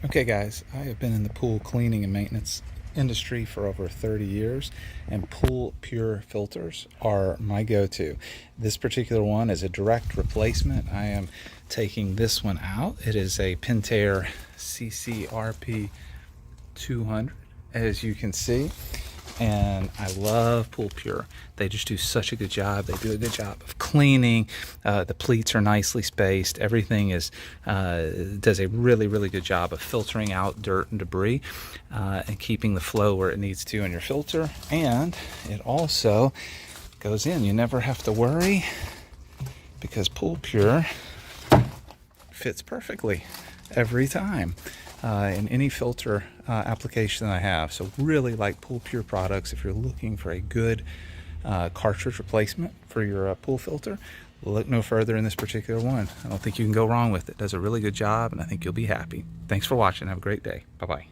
Okay guys, I have been in the pool cleaning and maintenance industry for over 30 years, and POOLPURE filters are my go-to. This particular one is a direct replacement. I am taking this one out. It is a Pentair CCRP 200, as you can see. And I love POOLPURE. They just do such a good job. They do a good job of cleaning. The pleats are nicely spaced. Everything is does a really good job of filtering out dirt and debris and keeping the flow where it needs to in your filter. And it also goes in. You never have to worry because POOLPURE fits perfectly every time in any filter application that I have. So really like POOLPURE products. If you're looking for a good cartridge replacement for your pool filter, look no further in this particular one. I don't think you can go wrong with it. It does a really good job, and I think you'll be happy. Thanks for watching. Have a great day. Bye-bye.